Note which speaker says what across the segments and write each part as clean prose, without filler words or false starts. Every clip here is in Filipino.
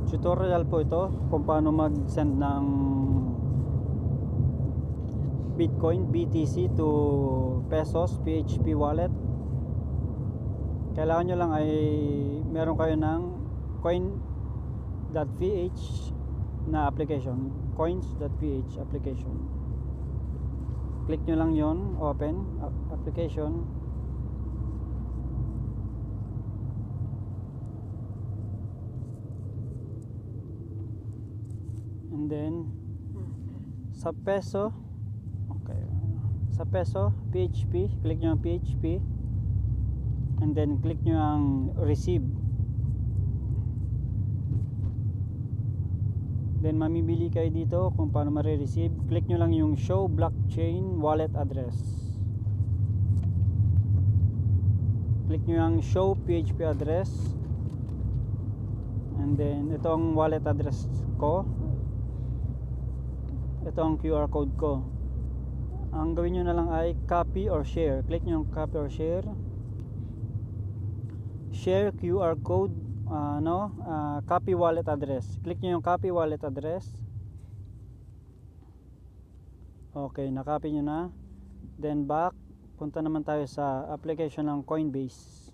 Speaker 1: Tutorial po ito kung paano mag-send ng Bitcoin, BTC to pesos, PHP wallet. Kailangan nyo lang ay meron kayo ng coin.ph na application, coins.ph application. Click nyo lang yon, open application. And then sa peso, okay, sa peso PHP, click nyo ang PHP, and then click nyo ang receive. Then mamimili kayo dito kung paano ma-receive. Click nyo lang yung show blockchain wallet address. Click nyo yung show PHP address, and then ito ang wallet address ko, ito ang QR code ko. Ang gawin nyo na lang ay copy or share. Click nyo yung copy or share. Share QR code, copy wallet address. Click nyo yung copy wallet address. Okay, na-copy nyo na. Then back, punta naman tayo sa application ng Coinbase.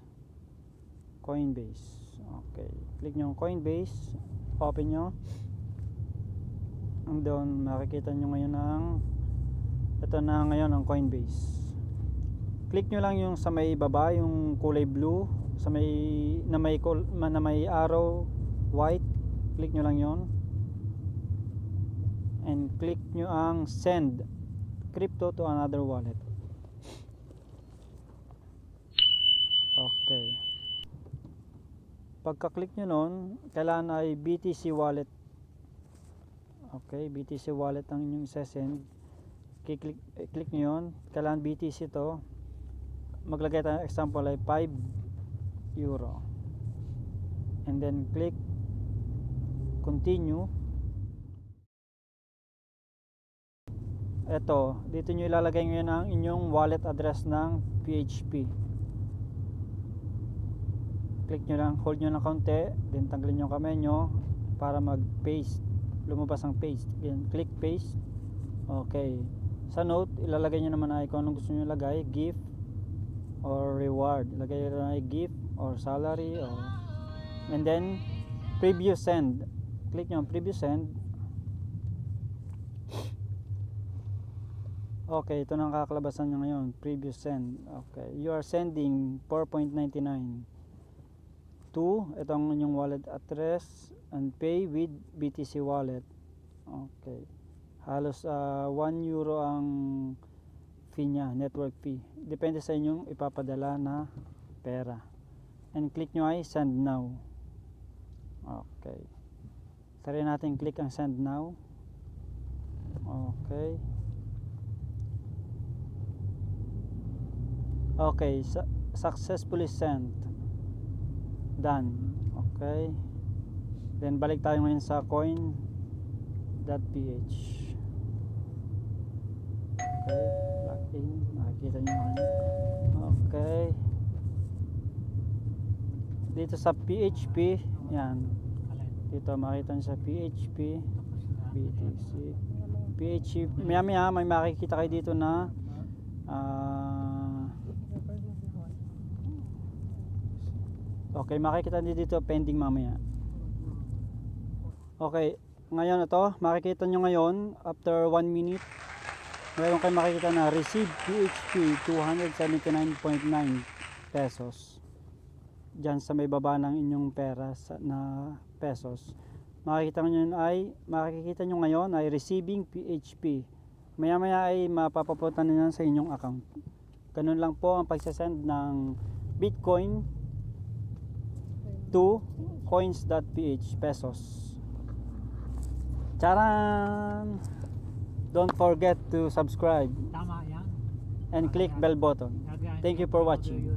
Speaker 1: Coinbase. Okay, click nyo yung Coinbase. Open nyo. And doon makikita nyo ngayon ito na ngayon ang Coinbase. Click nyo lang yung sa may baba, yung kulay blue, sa may na may arrow white. Click nyo lang yon, and click nyo ang send crypto to another wallet. Okay, pagka-click nyo nun, kailangan ay BTC wallet. Okay, BTC wallet ang inyong isa-send. Click nyo yun, kailangan BTC to. Maglagay tayo example ay 5 euro, and then click continue. Eto, dito nyo ilalagay ngayon ang inyong wallet address ng PHP. Click nyo lang, hold nyo ng konti, then tanggalin yung kamay nyo para mag paste, lumabas ang paste. Yan, click paste. Okay, sa note ilalagay nyo naman ay kung anong gusto nyo ilagay, gift or reward. Ilagay nyo ay gift or salary, or and then preview send. Click nyo ang preview send. Okay, ito na ang kakalabasan nyo ngayon, preview send. Okay, you are sending 4.99 to itong inyong wallet address and pay with BTC wallet. Okay, halos 1 euro ang fee nya, network fee. Depende sa inyong ipapadala na pera. And click nyo ay send now. Okay, try natin click ang send now. Okay, okay, successfully sent, done. Okay, then balik tayo ngayon sa coin.ph. Okay, login, nakikita nyo ngayon. Okay, dito sa PHP, yan, dito makita nyo sa PHP BTC PHP. Maya may makikita kayo dito na okay, makikita nyo dito pending mamaya. Okay, ngayon ito makikita nyo ngayon after 1 minute, mayroon kayo makikita na receive PHP 279.9 pesos dyan sa may baba ng inyong pera na pesos. Makikita nyo ngayon ay receiving PHP. Maya maya ay mapapapunta na sa inyong account. Ganun lang po ang pagsasend ng Bitcoin to coins.ph pesos. Charan! Don't forget to subscribe and click bell button. Thank you for watching.